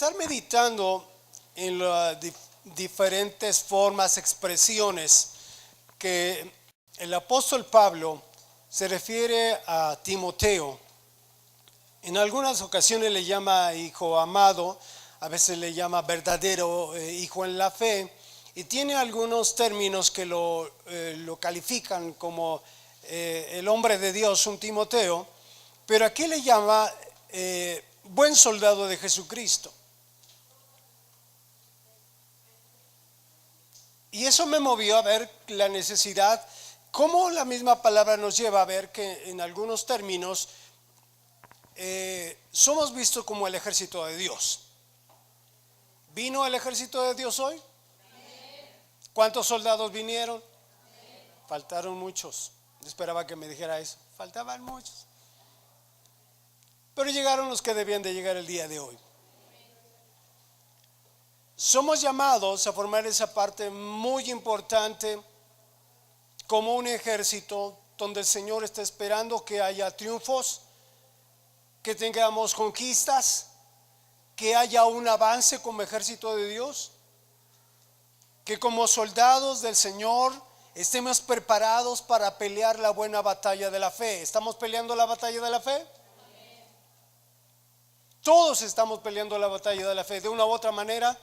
estar meditando en las diferentes formas, expresiones que el apóstol Pablo se refiere a Timoteo, en algunas ocasiones le llama hijo amado, a veces le llama verdadero hijo en la fe, y tiene algunos términos que lo califican como el hombre de Dios, un Timoteo, pero aquí le llama buen soldado de Jesucristo. Y eso me movió a ver la necesidad, cómo la misma palabra nos lleva a ver que en algunos términos somos vistos como el ejército de Dios. ¿Vino el ejército de Dios hoy? ¿Cuántos soldados vinieron? Faltaron muchos. Esperaba que me dijera eso. Faltaban muchos. Pero llegaron los que debían de llegar el día de hoy. Somos llamados a formar esa parte muy importante como un ejército donde el Señor está esperando que haya triunfos, que tengamos conquistas, que haya un avance como ejército de Dios, que como soldados del Señor estemos preparados para pelear la buena batalla de la fe. ¿Estamos peleando la batalla de la fe? Todos estamos peleando la batalla de la fe. De una u otra manera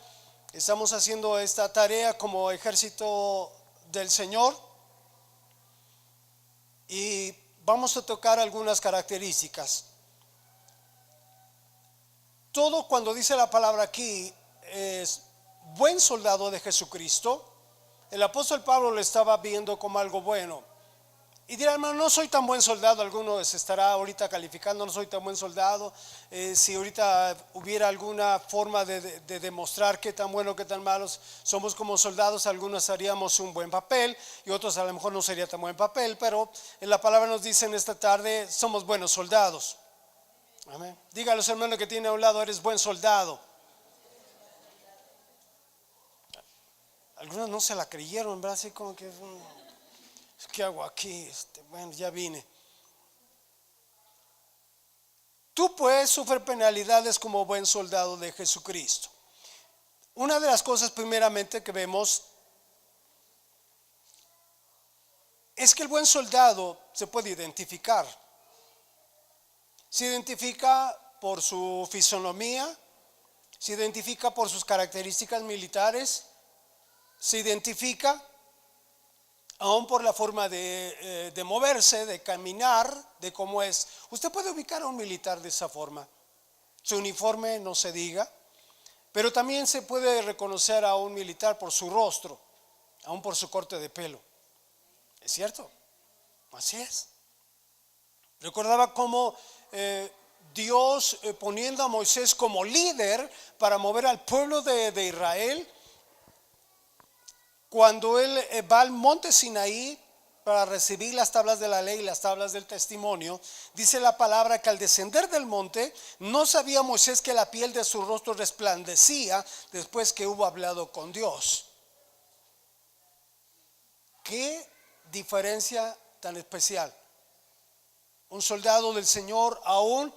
estamos haciendo esta tarea como ejército del Señor, y vamos a tocar algunas características. Todo, cuando dice la palabra aquí, es buen soldado de Jesucristo. El apóstol Pablo lo estaba viendo como algo bueno. Y dirá, hermano, no soy tan buen soldado. Alguno se estará ahorita calificando, no soy tan buen soldado. Si ahorita hubiera alguna forma de demostrar qué tan bueno, qué tan malos somos como soldados, algunos haríamos un buen papel y otros a lo mejor no sería tan buen papel. Pero en la palabra nos dice en esta tarde, somos buenos soldados. Amén. Diga a los hermanos que tiene a un lado, eres buen soldado. Algunos no se la creyeron, ¿verdad? Así como que, ¿qué hago aquí? Bueno, ya vine. Tú puedes sufrir penalidades como buen soldado de Jesucristo. Una de las cosas primeramente que vemos es que el buen soldado se puede identificar. Se identifica por su fisonomía, se identifica por sus características militares, se identifica aún por la forma de moverse, de caminar, de cómo es. Usted puede ubicar a un militar de esa forma. Su uniforme no se diga, pero también se puede reconocer a un militar por su rostro, aún por su corte de pelo. ¿Es cierto? Así es. Recordaba cómo Dios poniendo a Moisés como líder para mover al pueblo de Israel, cuando él va al monte Sinaí para recibir las tablas de la ley y las tablas del testimonio, dice la palabra que al descender del monte no sabía Moisés que la piel de su rostro resplandecía después que hubo hablado con Dios. Qué diferencia tan especial. Un soldado del Señor, aún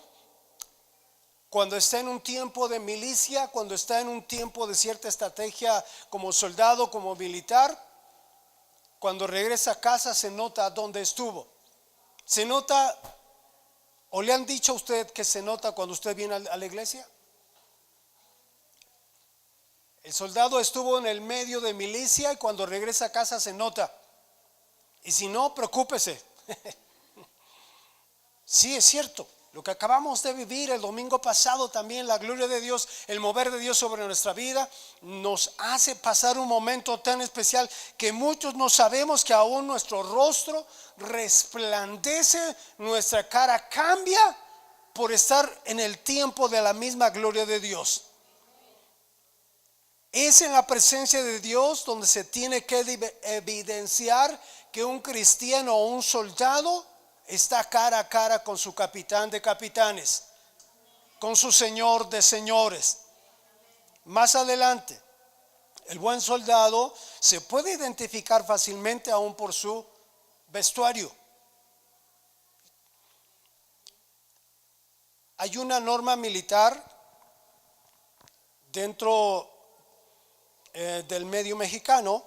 cuando está en un tiempo de milicia, cuando está en un tiempo de cierta estrategia como soldado, como militar, cuando regresa a casa se nota dónde estuvo. Se nota, o le han dicho a usted que se nota cuando usted viene a la iglesia. El soldado estuvo en el medio de milicia y cuando regresa a casa se nota. Y si no, preocúpese. Sí, es cierto. Lo que acabamos de vivir el domingo pasado también, la gloria de Dios, el mover de Dios sobre nuestra vida, nos hace pasar un momento tan especial que muchos no sabemos que aún nuestro rostro resplandece, nuestra cara cambia por estar en el tiempo de la misma gloria de Dios. Es en la presencia de Dios donde se tiene que evidenciar que un cristiano o un soldado está cara a cara con su capitán de capitanes, con su señor de señores. Más adelante, el buen soldado se puede identificar fácilmente aún por su vestuario. Hay una norma militar dentro del medio mexicano,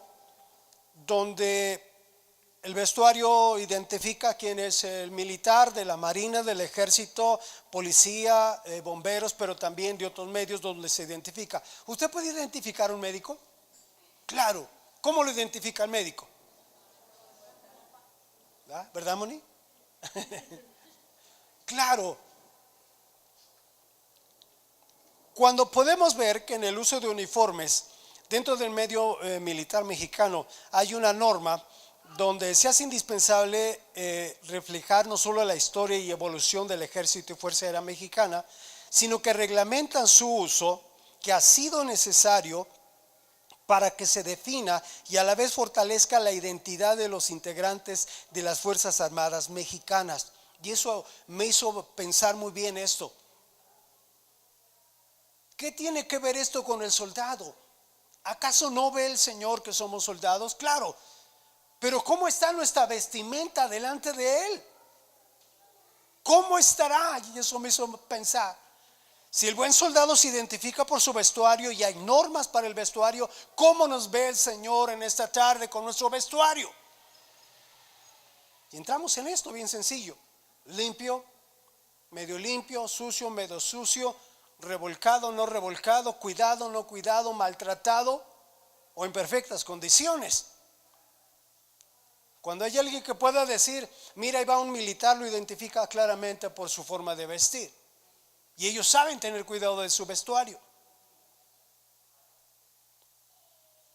donde el vestuario identifica quién es el militar de la marina, del ejército, policía, bomberos, pero también de otros medios donde se identifica. ¿Usted puede identificar a un médico? Claro. ¿Cómo lo identifica el médico? ¿Verdad, Moni? Claro. Cuando podemos ver que en el uso de uniformes dentro del medio militar mexicano hay una norma donde se hace indispensable reflejar no solo la historia y evolución del Ejército y Fuerza Aérea Mexicana, sino que reglamentan su uso, que ha sido necesario para que se defina y a la vez fortalezca la identidad de los integrantes de las Fuerzas Armadas mexicanas. Y eso me hizo pensar muy bien esto. ¿Qué tiene que ver esto con el soldado? ¿Acaso no ve el Señor que somos soldados? Claro, pero ¿cómo está nuestra vestimenta delante de Él? ¿Cómo estará? Y eso me hizo pensar. Si el buen soldado se identifica por su vestuario y hay normas para el vestuario, ¿cómo nos ve el Señor en esta tarde con nuestro vestuario? Y entramos en esto bien sencillo: limpio, sucio, medio sucio, revolcado, no revolcado, cuidado, no cuidado, maltratado o en perfectas condiciones. Cuando hay alguien que pueda decir, mira, ahí va un militar, lo identifica claramente por su forma de vestir. Y ellos saben tener cuidado de su vestuario.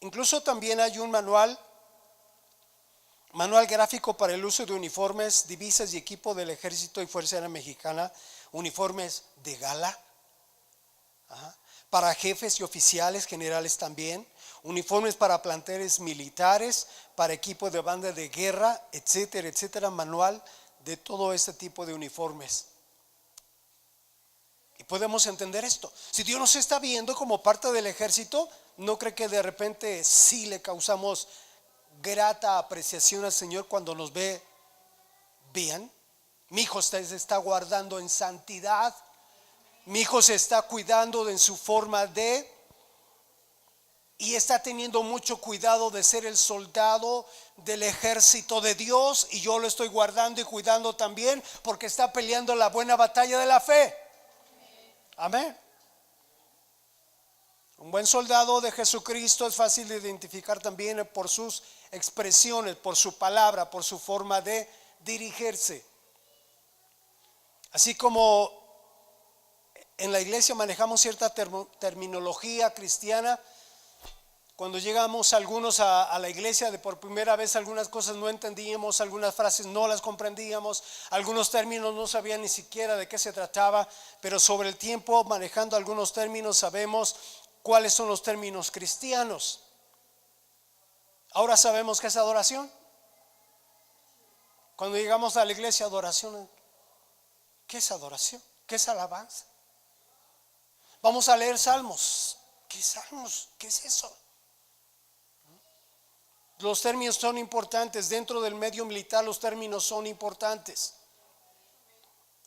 Incluso también hay un manual gráfico para el uso de uniformes, divisas y equipo del Ejército y Fuerza Aérea Mexicana, uniformes de gala, para jefes y oficiales generales también, uniformes para planteles militares, para equipo de banda de guerra, etcétera, etcétera, manual de todo este tipo de uniformes. Y podemos entender esto. Si Dios nos está viendo como parte del ejército, ¿no cree que de repente sí le causamos grata apreciación al Señor cuando nos ve bien? Mi hijo se está guardando en santidad. Mi hijo se está cuidando en su forma de, y está teniendo mucho cuidado de ser el soldado del ejército de Dios, y yo lo estoy guardando y cuidando también porque está peleando la buena batalla de la fe. Amén. Un buen soldado de Jesucristo es fácil de identificar también por sus expresiones, por su palabra, por su forma de dirigirse. Así como en la iglesia manejamos cierta terminología cristiana, cuando llegamos algunos a la iglesia de por primera vez, algunas cosas no entendíamos, algunas frases no las comprendíamos, algunos términos no sabían ni siquiera de qué se trataba, pero sobre el tiempo, manejando algunos términos, sabemos cuáles son los términos cristianos. Ahora sabemos qué es adoración. Cuando llegamos a la iglesia, adoración, ¿qué es adoración? ¿Qué es alabanza? Vamos a leer salmos. ¿Qué salmos? ¿Qué es eso? Los términos son importantes. Dentro del medio militar los términos son importantes.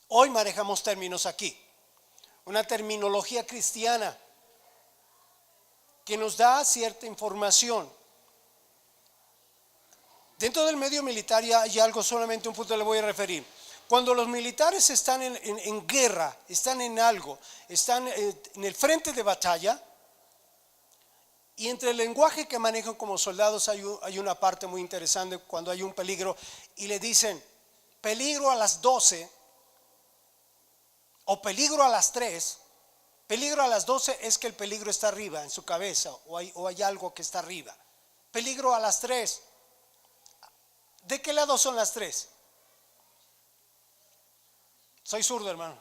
Hoy manejamos términos aquí. Una terminología cristiana que nos da cierta información. Dentro del medio militar ya hay algo, solamente un punto le voy a referir. Cuando los militares están en guerra, están en algo, están en el frente de batalla, y entre el lenguaje que manejan como soldados hay una parte muy interesante cuando hay un peligro y le dicen peligro a las 12 o peligro a las 3. Peligro a las 12 es que el peligro está arriba en su cabeza o hay algo que está arriba. Peligro a las 3. ¿De qué lado son las 3? Soy zurdo, hermano.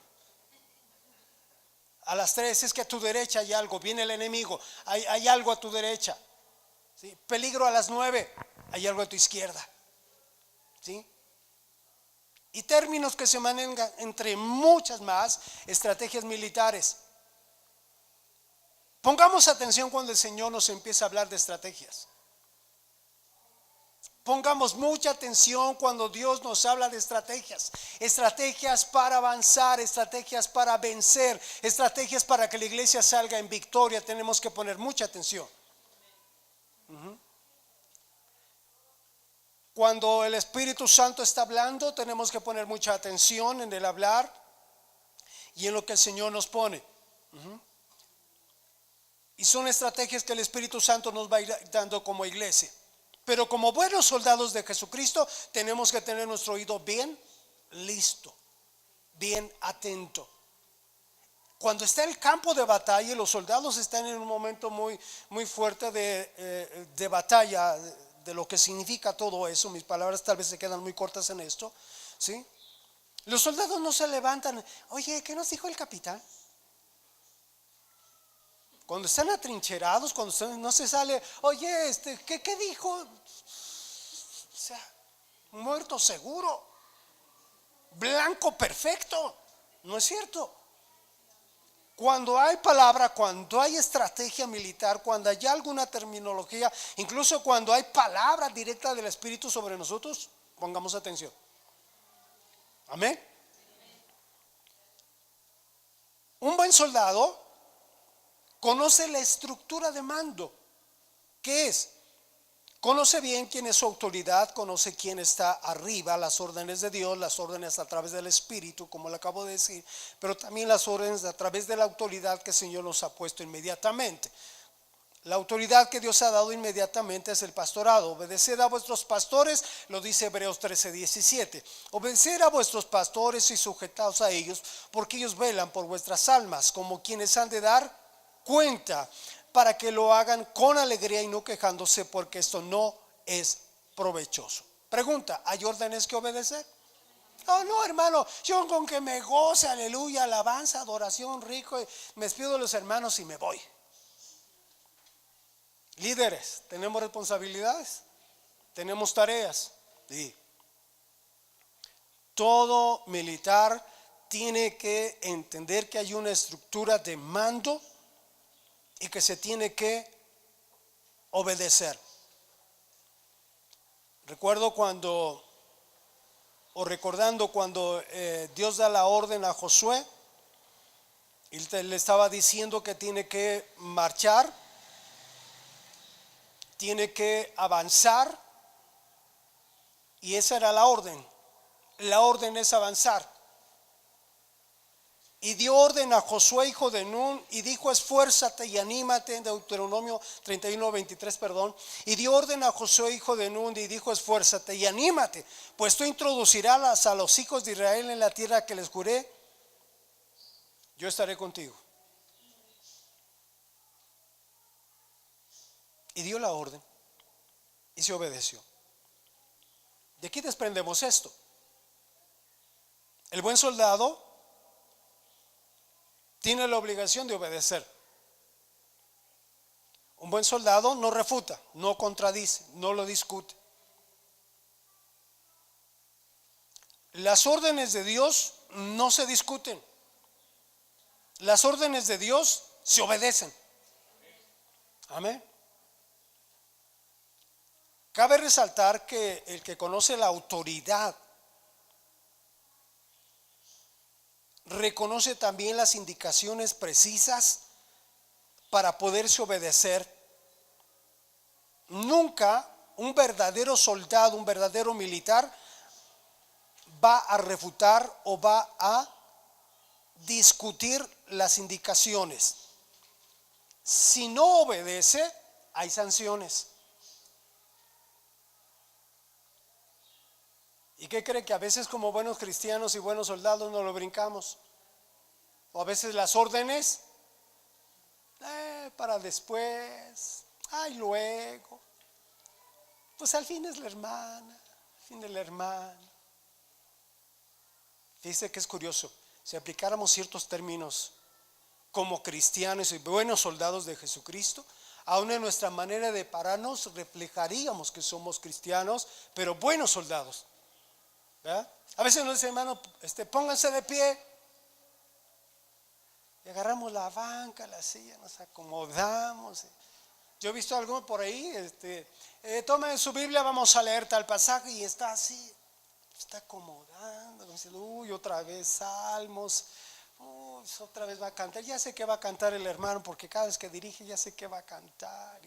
A las 3 es que a tu derecha hay algo, viene el enemigo, hay algo a tu derecha. ¿Sí? Peligro a las 9, hay algo a tu izquierda. ¿Sí? Y términos que se manejan entre muchas más estrategias militares. Pongamos atención cuando el Señor nos empieza a hablar de estrategias. Pongamos mucha atención cuando Dios nos habla de estrategias. Estrategias para avanzar, estrategias para vencer, estrategias para que la iglesia salga en victoria. Tenemos que poner mucha atención. Cuando el Espíritu Santo está hablando, tenemos que poner mucha atención en el hablar y en lo que el Señor nos pone. Y son estrategias que el Espíritu Santo nos va a ir dando como iglesia. Pero como buenos soldados de Jesucristo, tenemos que tener nuestro oído bien listo, bien atento. Cuando está el campo de batalla, los soldados están en un momento muy, muy fuerte de batalla, de lo que significa todo eso. Mis palabras tal vez se quedan muy cortas en esto, ¿sí? Los soldados no se levantan. Oye, ¿qué nos dijo el capitán? Cuando están atrincherados, cuando no se sale, oye, ¿qué dijo? O sea, muerto seguro, blanco perfecto, ¿no es cierto? Cuando hay palabra, cuando hay estrategia militar, cuando hay alguna terminología, incluso cuando hay palabra directa del Espíritu sobre nosotros, pongamos atención. Amén. Un buen soldado conoce la estructura de mando. ¿Qué es? Conoce bien quién es su autoridad, conoce quién está arriba, las órdenes de Dios, las órdenes a través del Espíritu, como le acabo de decir, pero también las órdenes a través de la autoridad que el Señor nos ha puesto inmediatamente. La autoridad que Dios ha dado inmediatamente es el pastorado. Obedeced a vuestros pastores, lo dice Hebreos 13:17. Obedeced a vuestros pastores y sujetaos a ellos, porque ellos velan por vuestras almas, como quienes han de dar cuenta, para que lo hagan con alegría y no quejándose, porque esto no es provechoso. Pregunta: ¿hay órdenes que obedecer? Oh, no, hermano, yo con que me goce, aleluya, alabanza, adoración, rico, me despido de los hermanos y me voy. Líderes, tenemos responsabilidades, tenemos tareas. Sí. Todo militar tiene que entender que hay una estructura de mando y que se tiene que obedecer. Recordando cuando Dios da la orden a Josué, él le estaba diciendo que tiene que marchar, tiene que avanzar, y esa era la orden. La orden es avanzar. Y dio orden a Josué, hijo de Nun, y dijo: esfuérzate y anímate, en Deuteronomio 31:23, perdón. Y dio orden a Josué, hijo de Nun, y dijo: esfuérzate y anímate, pues tú introducirás a los hijos de Israel en la tierra que les juré, yo estaré contigo. Y dio la orden y se obedeció. De aquí desprendemos esto: el buen soldado tiene la obligación de obedecer. Un buen soldado no refuta, no contradice, no lo discute. Las órdenes de Dios no se discuten. Las órdenes de Dios se obedecen. Amén. Cabe resaltar que el que conoce la autoridad reconoce también las indicaciones precisas para poderse obedecer. Nunca un verdadero soldado, un verdadero militar va a refutar o va a discutir las indicaciones. Si no obedece, hay sanciones. ¿Y qué cree? Que a veces, como buenos cristianos y buenos soldados, no lo brincamos. O a veces las órdenes para después, ay, luego, pues al fin es la hermana, al fin de la hermana. Dice que es curioso: si aplicáramos ciertos términos como cristianos y buenos soldados de Jesucristo, aún en nuestra manera de pararnos reflejaríamos que somos cristianos, pero buenos soldados. ¿Verdad? A veces nos dice: hermano, pónganse de pie. Y agarramos la banca, la silla, nos acomodamos. Yo he visto algo por ahí, tome su Biblia, vamos a leer tal pasaje y está así, está acomodando, diciendo, uy, otra vez Salmos, uy, otra vez va a cantar. Ya sé que va a cantar el hermano porque cada vez que dirige ya sé que va a cantar.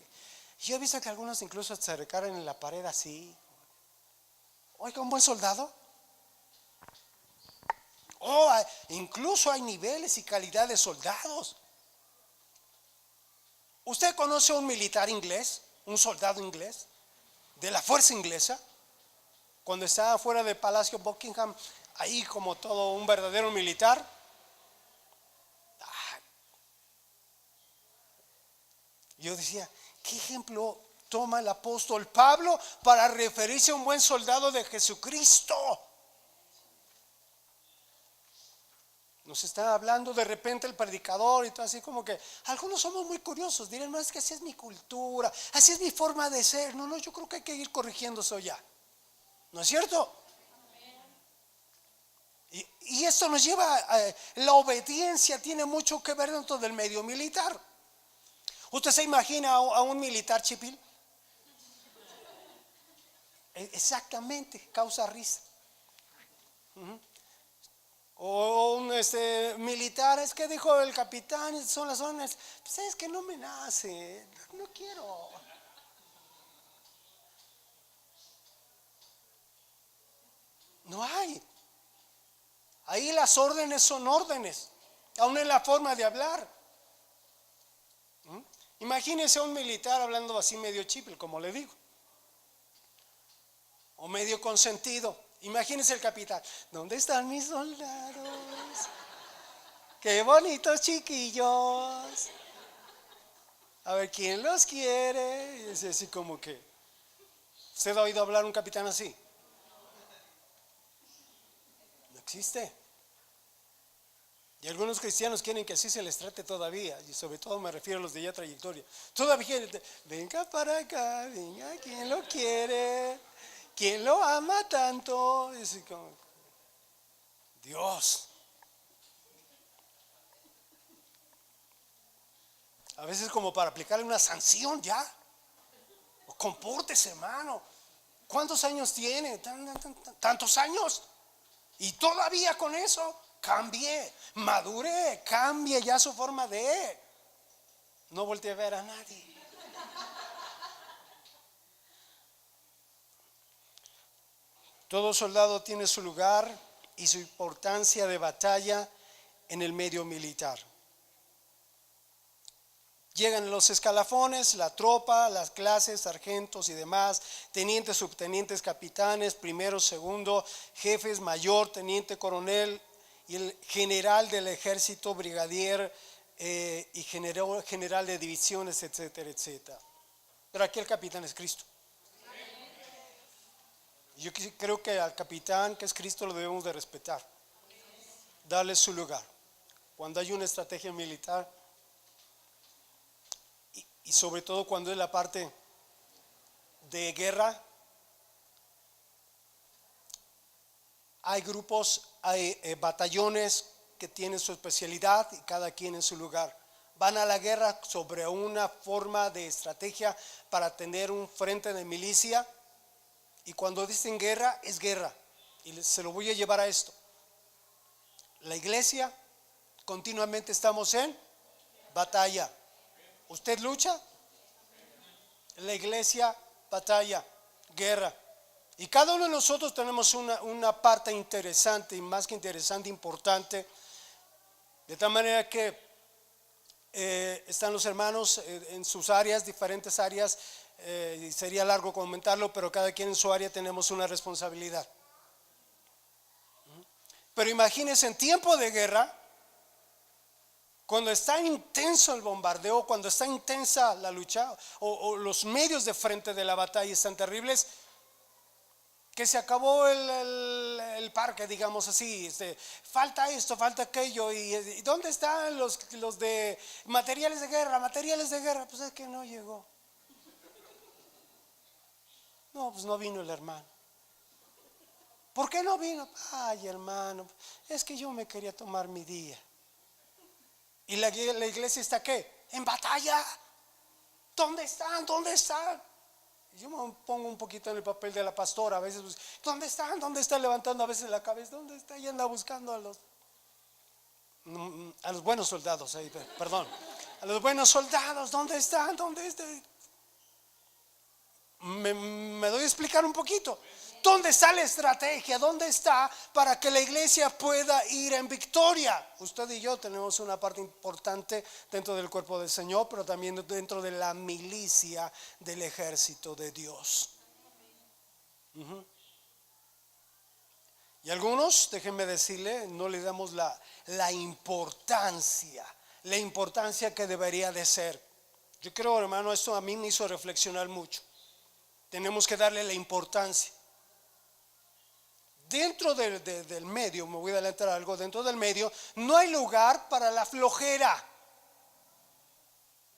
Yo he visto que algunos incluso se recargan en la pared así. Oiga, un buen soldado. Incluso hay niveles y calidad de soldados. ¿Usted conoce a un militar inglés, un soldado inglés, de la fuerza inglesa? Cuando estaba fuera del Palacio Buckingham, ahí como todo un verdadero militar. Yo decía, ¿qué ejemplo toma el apóstol Pablo para referirse a un buen soldado de Jesucristo? Nos está hablando de repente el predicador y todo así como que algunos somos muy curiosos, dirán, no, es que así es mi cultura, así es mi forma de ser. No, yo creo que hay que ir corrigiendo eso ya. ¿No es cierto? Y esto nos lleva la obediencia tiene mucho que ver dentro del medio militar. ¿Usted se imagina a un militar chipil? Exactamente, causa risa. O un militar, es que dijo el capitán, son las zonas, pues es que no me nace, no quiero. No hay. Ahí las órdenes son órdenes, aún en la forma de hablar. Imagínense a un militar hablando así medio chipil, como le digo, o medio consentido. Imagínense el capitán, ¿dónde están mis soldados? Qué bonitos chiquillos. A ver, ¿quién los quiere? Y es así como que, ¿usted ha oído hablar un capitán así? No existe. Y algunos cristianos quieren que así se les trate todavía, y sobre todo me refiero a los de ya trayectoria. Todavía, venga para acá, venga, ¿quién lo quiere? ¿Quién lo ama tanto? Y así como, Dios. A veces como para aplicarle una sanción ya. Compórtese, hermano. ¿Cuántos años tiene? Tantos años. Y todavía con eso, cambie, madure, cambie ya su forma de. No voltee a ver a nadie. Todo soldado tiene su lugar y su importancia de batalla en el medio militar. Llegan los escalafones, la tropa, las clases, sargentos y demás, tenientes, subtenientes, capitanes, primero, segundo, jefes, mayor, teniente, coronel y el general del ejército, brigadier y general de divisiones, etcétera, etcétera. Pero aquí el capitán es Cristo. Yo creo que al capitán, que es Cristo, lo debemos de respetar, darle su lugar. Cuando hay una estrategia militar, y sobre todo cuando es la parte de guerra, hay grupos, hay batallones que tienen su especialidad y cada quien en su lugar. Van a la guerra sobre una forma de estrategia para tener un frente de milicia, y cuando dicen guerra, es guerra. Y se lo voy a llevar a esto. La iglesia, continuamente estamos en batalla. ¿Usted lucha? La iglesia, batalla, guerra. Y cada uno de nosotros tenemos una parte interesante, y más que interesante, importante. De tal manera que están los hermanos en sus áreas, diferentes áreas. Y sería largo comentarlo, pero cada quien en su área tenemos una responsabilidad. Pero imagínense en tiempo de guerra, cuando está intenso el bombardeo, cuando está intensa la lucha, o los medios de frente de la batalla están terribles, que se acabó el parque, digamos así, falta esto, falta aquello, y ¿dónde están los de materiales de guerra? Materiales de guerra, pues es que no llegó. No, pues no vino el hermano. ¿Por qué no vino? Ay, hermano, es que yo me quería tomar mi día. ¿Y la iglesia está qué? En batalla. ¿Dónde están? ¿Dónde están? Y yo me pongo un poquito en el papel de la pastora. A veces, ¿dónde están? ¿Dónde están? Levantando a veces la cabeza. ¿Dónde está? Y anda buscando a los buenos soldados. Perdón. A los buenos soldados. ¿Dónde están? ¿Dónde están? Me doy a explicar un poquito. ¿Dónde está la estrategia? ¿Dónde está para que la iglesia pueda ir en victoria? Usted y yo tenemos una parte importante dentro del cuerpo del Señor, pero también dentro de la milicia del ejército de Dios. Y algunos, déjenme decirle, no le damos la importancia que debería de ser. Yo creo, hermano, esto a mí me hizo reflexionar mucho. Tenemos que darle la importancia. Dentro del medio, me voy a adelantar algo, dentro del medio no hay lugar para la flojera.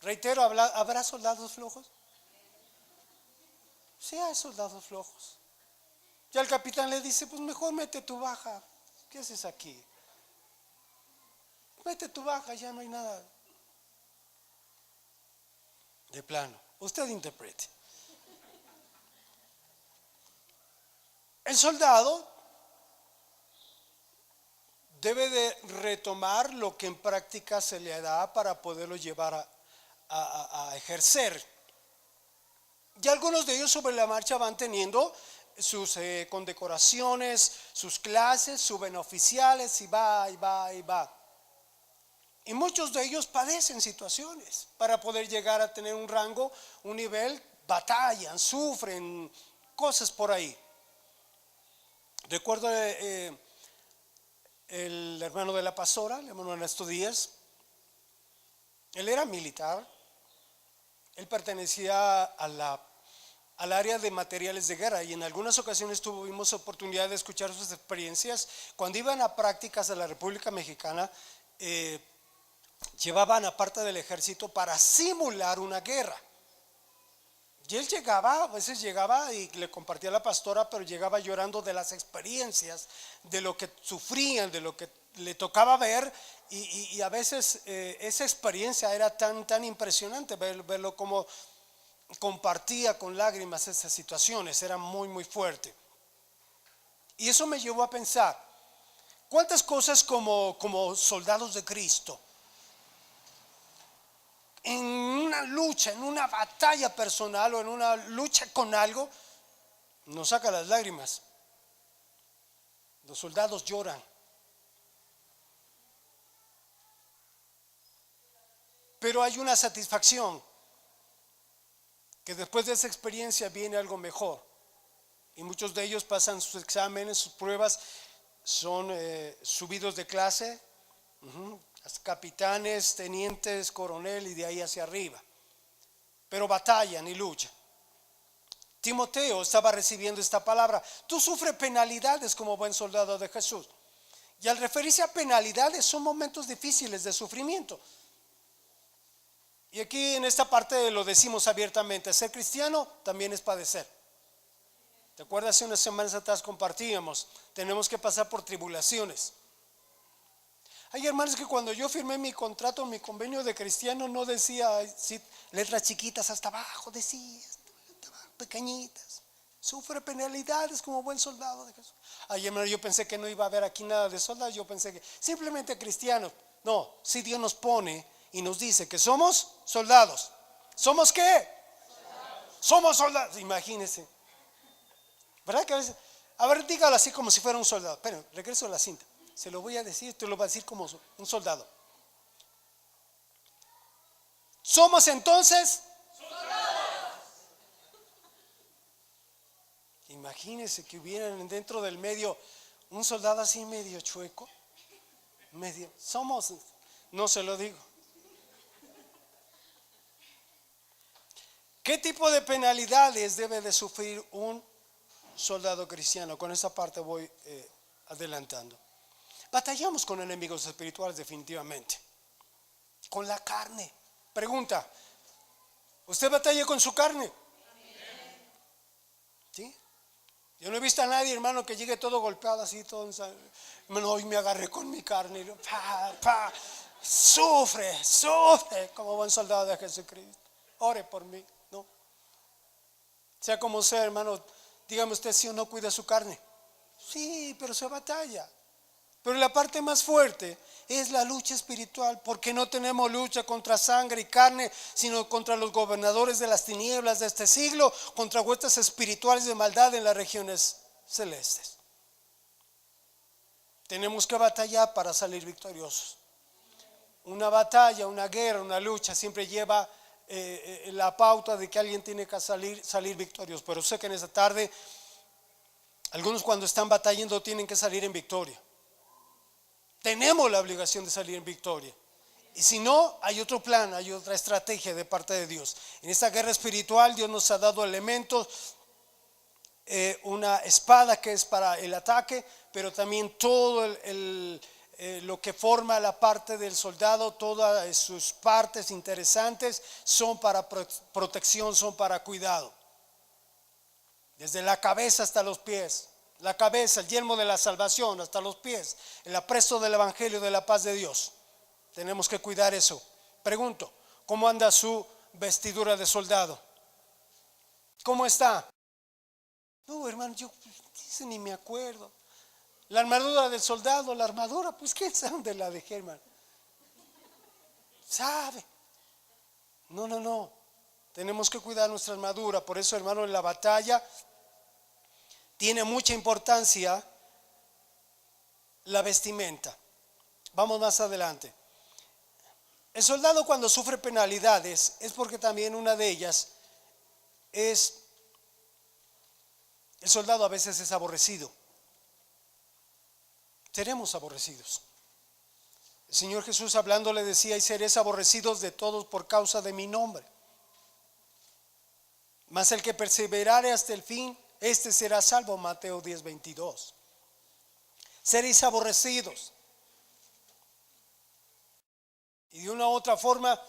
Reitero, ¿habrá soldados flojos? Sí, hay soldados flojos. Ya el capitán le dice, pues mejor mete tu baja. ¿Qué haces aquí? Mete tu baja, ya no hay nada. De plano, usted interprete. El soldado debe de retomar lo que en práctica se le da para poderlo llevar a ejercer. Y algunos de ellos sobre la marcha van teniendo sus condecoraciones, sus clases, suben oficiales y va, y va, y va. Y muchos de ellos padecen situaciones para poder llegar a tener un rango, un nivel, batallan, sufren cosas por ahí. Recuerdo el hermano de la pastora, el hermano Ernesto Díaz. Él era militar. Él pertenecía al área de materiales de guerra, y en algunas ocasiones tuvimos oportunidad de escuchar sus experiencias. Cuando iban a prácticas a la República Mexicana, llevaban a parte del ejército para simular una guerra. Y él llegaba, a veces llegaba y le compartía a la pastora, pero llegaba llorando de las experiencias, de lo que sufrían, de lo que le tocaba ver, y a veces esa experiencia era tan impresionante, verlo como compartía con lágrimas esas situaciones, era muy fuerte. Y eso me llevó a pensar, ¿cuántas cosas como soldados de Cristo, en una lucha, en una batalla personal o en una lucha con algo, nos saca las lágrimas? Los soldados lloran. Pero hay una satisfacción, que después de esa experiencia viene algo mejor. Y muchos de ellos pasan sus exámenes, sus pruebas, son subidos de clase, capitanes, tenientes, coronel y de ahí hacia arriba. Pero batallan y luchan. Timoteo estaba recibiendo esta palabra. Tú sufres penalidades como buen soldado de Jesús. Y al referirse a penalidades, son momentos difíciles de sufrimiento. Y aquí en esta parte lo decimos abiertamente: ser cristiano también es padecer. ¿Te acuerdas? Hace unas semanas atrás compartíamos, tenemos que pasar por tribulaciones. Hay hermanos que cuando yo firmé mi contrato, mi convenio de cristiano, no decía sí, letras chiquitas hasta abajo, decía pequeñitas: sufre penalidades como buen soldado de Jesús. Ay, hermano, yo pensé que no iba a haber aquí nada de soldados, yo pensé que simplemente cristianos. No, si Dios nos pone y nos dice que somos soldados. ¿Somos qué? Soldados. Somos soldados, imagínense. ¿Verdad que a veces? A ver, dígalo así como si fuera un soldado. Pero regreso a la cinta. Se lo voy a decir, te lo voy a decir como un soldado. ¿Somos entonces? Soldados. Imagínense que hubieran dentro del medio un soldado así medio chueco. Somos, no se lo digo. ¿Qué tipo de penalidades debe de sufrir un soldado cristiano? Con esa parte voy adelantando. Batallamos con enemigos espirituales definitivamente. Con la carne. Pregunta: ¿usted batalla con su carne? ¿Sí? Yo no he visto a nadie, hermano, que llegue todo golpeado así, todo. Hermano, hoy me agarré con mi carne. Sufre como buen soldado de Jesucristo. ore por mí. No. Sea como sea, hermano, dígame usted si uno cuida su carne. Sí, pero se batalla. Pero la parte más fuerte es la lucha espiritual, porque no tenemos lucha contra sangre y carne, sino contra los gobernadores de las tinieblas de este siglo, contra huestes espirituales de maldad en las regiones celestes. Tenemos que batallar para salir victoriosos. Una batalla, una guerra, una lucha siempre lleva la pauta de que alguien tiene que salir victorioso. Pero sé que en esta tarde algunos cuando están batallando tienen que salir en victoria. Tenemos la obligación de salir en victoria. Y si no, hay otro plan, hay otra estrategia de parte de Dios. En esta guerra espiritual Dios nos ha dado elementos, una espada que es para el ataque, pero también todo lo que forma la parte del soldado, todas sus partes interesantes son para protección, son para cuidado. Desde la cabeza hasta los pies. La cabeza, el yelmo de la salvación hasta los pies, el apresto del evangelio de la paz de Dios. Tenemos que cuidar eso. Pregunto, ¿cómo anda su vestidura de soldado? ¿Cómo está? No, hermano, yo ni me acuerdo. La armadura del soldado, la armadura, pues quién sabe dónde la dejé, hermano. ¿Sabe? No. Tenemos que cuidar nuestra armadura. Por eso, hermano, en la batalla tiene mucha importancia la vestimenta. Vamos más adelante. El soldado cuando sufre penalidades es porque también una de ellas es, el soldado a veces es aborrecido. Seremos aborrecidos. El Señor Jesús hablando le decía: y seréis aborrecidos de todos por causa de mi nombre. Mas el que perseverare hasta el fin, este será salvo. Mateo 10:22. Seréis aborrecidos. Y de una u otra forma,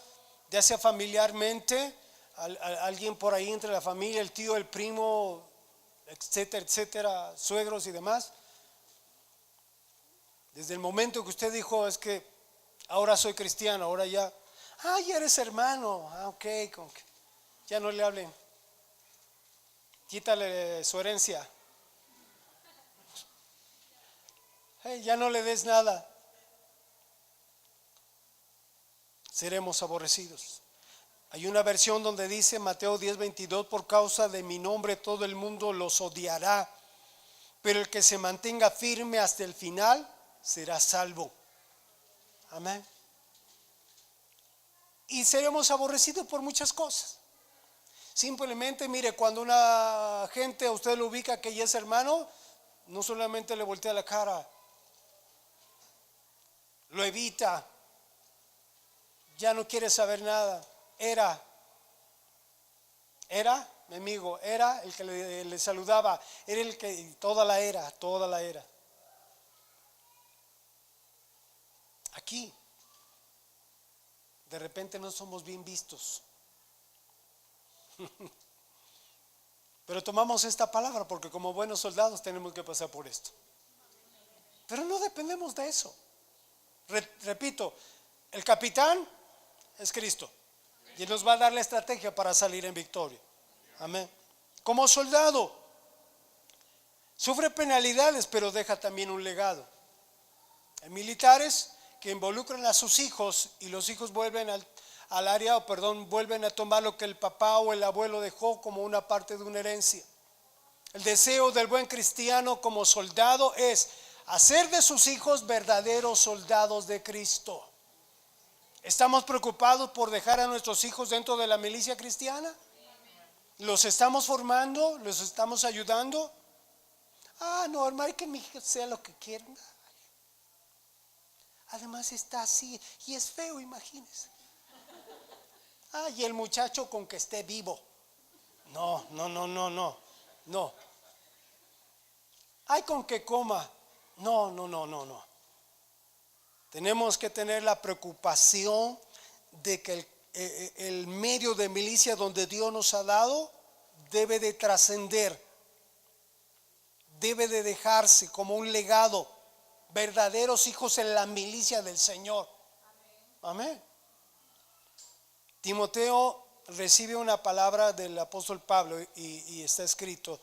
ya sea familiarmente, alguien por ahí entre la familia, el tío, el primo, etcétera, etcétera, suegros y demás. Desde el momento que usted dijo: es que ahora soy cristiano, ahora ya, ya eres hermano, ok, ya no le hablen. Quítale su herencia. Ya no le des nada. Seremos aborrecidos. Hay una versión donde dice Mateo 10:22: por causa de mi nombre todo el mundo los odiará, pero el que se mantenga firme hasta el final será salvo. Amén. Y seremos aborrecidos por muchas cosas. Simplemente, mire, cuando una gente a usted lo ubica que ya es hermano, no solamente le voltea la cara, lo evita, ya no quiere saber nada. Era mi amigo, era el que le saludaba, era el que, toda la era. Aquí, de repente no somos bien vistos. Pero tomamos esta palabra porque como buenos soldados tenemos que pasar por esto. Pero no dependemos de eso. Repito, el capitán es Cristo y Él nos va a dar la estrategia para salir en victoria. Amén. Como soldado sufre penalidades, pero deja también un legado. Hay militares que involucran a sus hijos y los hijos vuelven vuelven a tomar lo que el papá o el abuelo dejó como una parte de una herencia. El deseo del buen cristiano como soldado es hacer de sus hijos verdaderos soldados de Cristo. ¿Estamos preocupados por dejar a nuestros hijos dentro de la milicia cristiana? ¿Los estamos formando? ¿Los estamos ayudando? No, hermano, hay que mi hijo sea lo que quiera. Además está así y es feo, imagínense. Y el muchacho con que esté vivo. No. Con que coma. No. Tenemos que tener la preocupación de que el medio de milicia donde Dios nos ha dado debe de trascender, debe de dejarse como un legado, verdaderos hijos en la milicia del Señor. Amén. Timoteo recibe una palabra del apóstol Pablo y está escrito,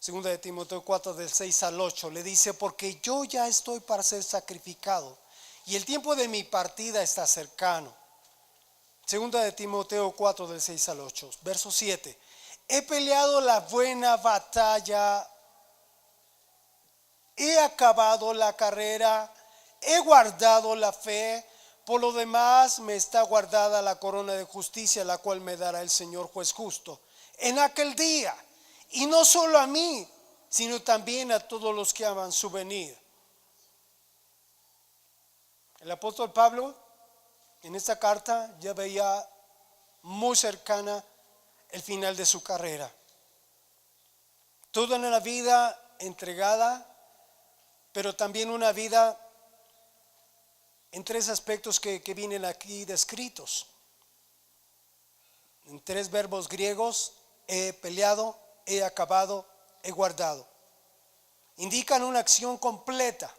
2 de Timoteo 4, del 6 al 8, le dice: porque yo ya estoy para ser sacrificado y el tiempo de mi partida está cercano. 2 de Timoteo 4, del 6 al 8, verso 7. He peleado la buena batalla, he acabado la carrera, he guardado la fe. Por lo demás me está guardada la corona de justicia, la cual me dará el Señor juez justo en aquel día, y no solo a mí, sino también a todos los que aman su venida. El apóstol Pablo en esta carta ya veía muy cercana el final de su carrera. Toda una vida entregada, pero también una vida en tres aspectos que vienen aquí descritos. En tres verbos griegos: he peleado, he acabado, he guardado. Indican una acción completa.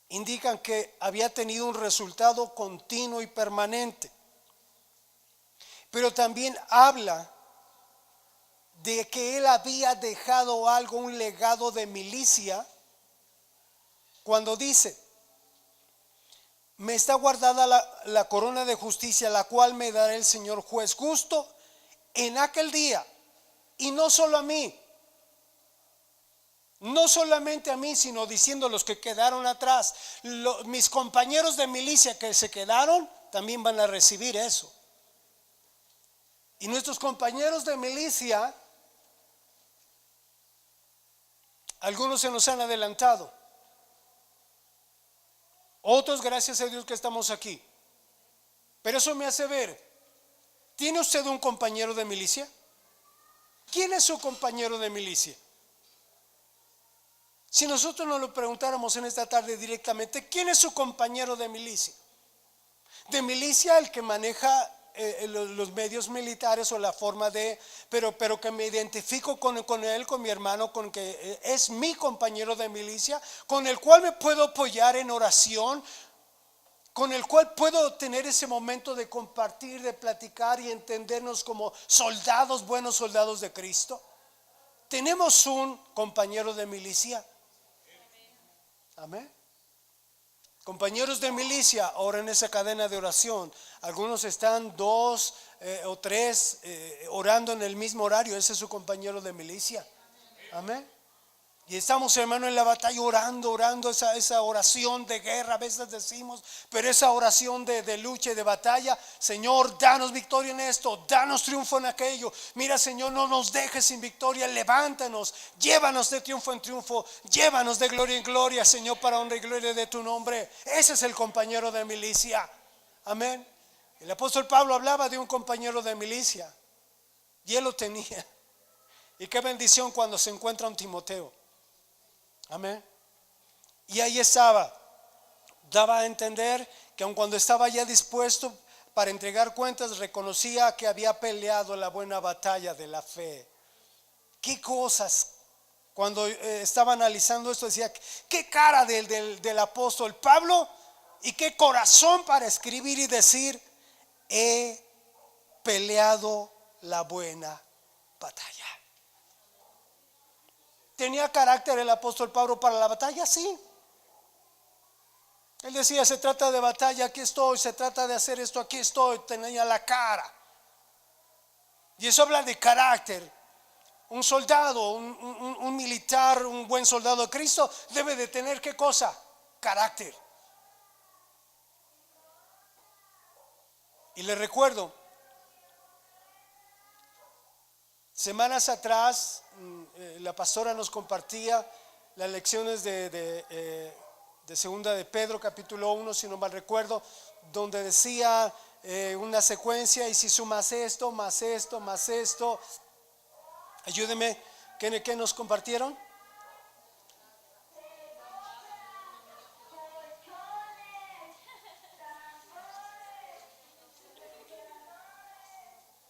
Indican que había tenido un resultado continuo y permanente. Pero también habla de que él había dejado algo, un legado de milicia, cuando dice: me está guardada la corona de justicia, la cual me dará el Señor juez justo en aquel día. Y no solo a mí, no solamente a mí, sino diciendo los que quedaron atrás, mis compañeros de milicia que se quedaron también van a recibir eso. Y nuestros compañeros de milicia, algunos se nos han adelantado, otros gracias a Dios que estamos aquí. Pero eso me hace ver, ¿tiene usted un compañero de milicia? ¿Quién es su compañero de milicia? Si nosotros nos lo preguntáramos en esta tarde directamente, ¿quién es su compañero de milicia? De milicia el que maneja los medios militares o la forma de, pero que me identifico con él, con mi hermano, con que es mi compañero de milicia, con el cual me puedo apoyar en oración, con el cual puedo tener ese momento de compartir, de platicar y entendernos como soldados, buenos soldados de Cristo. Tenemos un compañero de milicia. Amén. Compañeros de milicia, ahora en esa cadena de oración, algunos están 2 o 3 orando en el mismo horario. Ese es su compañero de milicia. Amén. Y estamos, hermano, en la batalla orando esa oración de guerra, a veces decimos, pero esa oración de lucha y de batalla. Señor, danos victoria en esto, danos triunfo en aquello. Mira, Señor, no nos dejes sin victoria, levántanos, llévanos de triunfo en triunfo, llévanos de gloria en gloria, Señor, para honra y gloria de tu nombre. Ese es el compañero de milicia. Amén. El apóstol Pablo hablaba de un compañero de milicia y él lo tenía. Y qué bendición cuando se encuentra un Timoteo. Amén. Y ahí estaba, daba a entender que aun cuando estaba ya dispuesto para entregar cuentas, reconocía que había peleado la buena batalla de la fe. Qué cosas. Cuando estaba analizando esto, decía: qué cara del apóstol Pablo y qué corazón para escribir y decir: he peleado la buena batalla. ¿Tenía carácter el apóstol Pablo para la batalla? Sí. Él decía: se trata de batalla, aquí estoy, se trata de hacer esto, aquí estoy. Tenía la cara. Y eso habla de carácter. Un soldado, un militar, un buen soldado de Cristo debe de tener ¿qué cosa? Carácter. Y le recuerdo, semanas atrás la pastora nos compartía las lecciones de segunda de Pedro capítulo 1, si no mal recuerdo, donde decía una secuencia: y si sumas esto, más esto, más esto. Ayúdeme, ¿qué nos compartieron?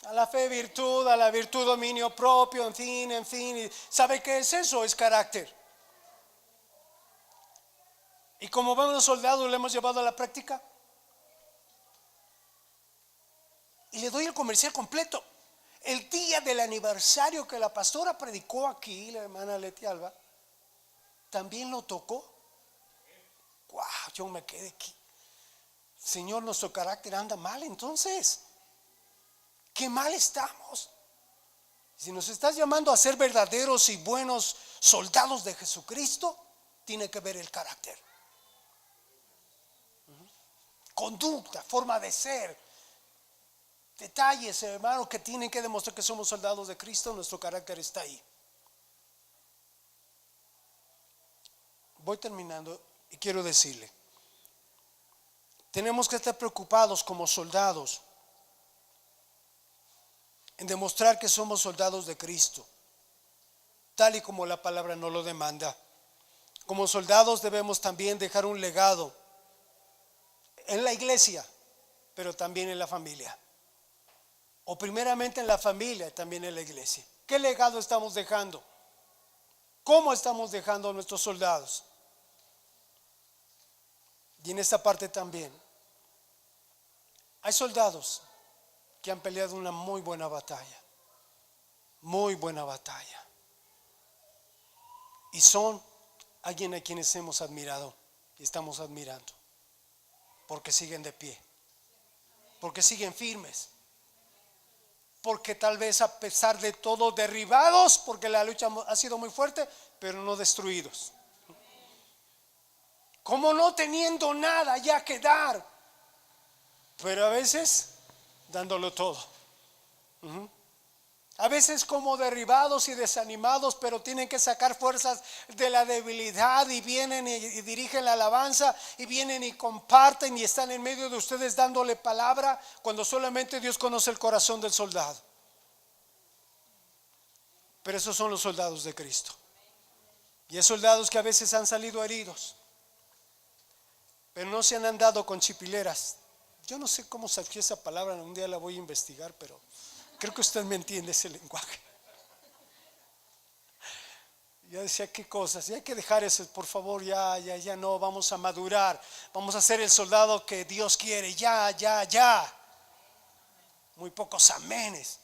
A la fe virtud, a la virtud dominio propio, en fin. ¿Sabe qué es eso? Es carácter. Y como buenos soldados lo hemos llevado a la práctica. Y le doy el comercial completo. El día del aniversario que la pastora predicó aquí, la hermana Leti Alba, también lo tocó. Wow, yo me quedé aquí. Señor, nuestro carácter anda mal entonces. Qué mal estamos. Si nos estás llamando a ser verdaderos y buenos soldados de Jesucristo, tiene que ver el carácter, conducta, forma de ser, detalles, hermano, que tienen que demostrar que somos soldados de Cristo. Nuestro carácter está ahí. Voy terminando y quiero decirle, tenemos que estar preocupados como soldados en demostrar que somos soldados de Cristo, tal y como la palabra nos lo demanda. Como soldados debemos también dejar un legado en la iglesia, pero también en la familia. O primeramente en la familia y también en la iglesia. ¿Qué legado estamos dejando? ¿Cómo estamos dejando a nuestros soldados? Y en esta parte también hay soldados que han peleado una muy buena batalla, muy buena batalla, y son alguien a quienes hemos admirado y estamos admirando, porque siguen de pie, porque siguen firmes, porque tal vez a pesar de todo derribados, porque la lucha ha sido muy fuerte, pero no destruidos, como no teniendo nada ya que dar, pero a veces dándolo todo. A veces como derribados y desanimados, pero tienen que sacar fuerzas de la debilidad y vienen y dirigen la alabanza y vienen y comparten y están en medio de ustedes dándole palabra, cuando solamente Dios conoce el corazón del soldado. Pero esos son los soldados de Cristo. Y hay soldados que a veces han salido heridos, pero no se han andado con chipileras. Yo no sé cómo surgió esa palabra, un día la voy a investigar, pero creo que usted me entiende ese lenguaje. Yo decía, qué cosas, y hay que dejar eso, por favor, ya no, vamos a madurar, vamos a ser el soldado que Dios quiere, ya. Muy pocos amenes.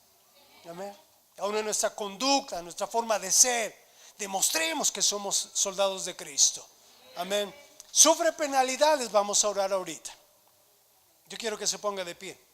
Amén. Aún en nuestra conducta, en nuestra forma de ser, demostremos que somos soldados de Cristo. Amén. Sufre penalidades, vamos a orar ahorita. Yo quiero que se ponga de pie.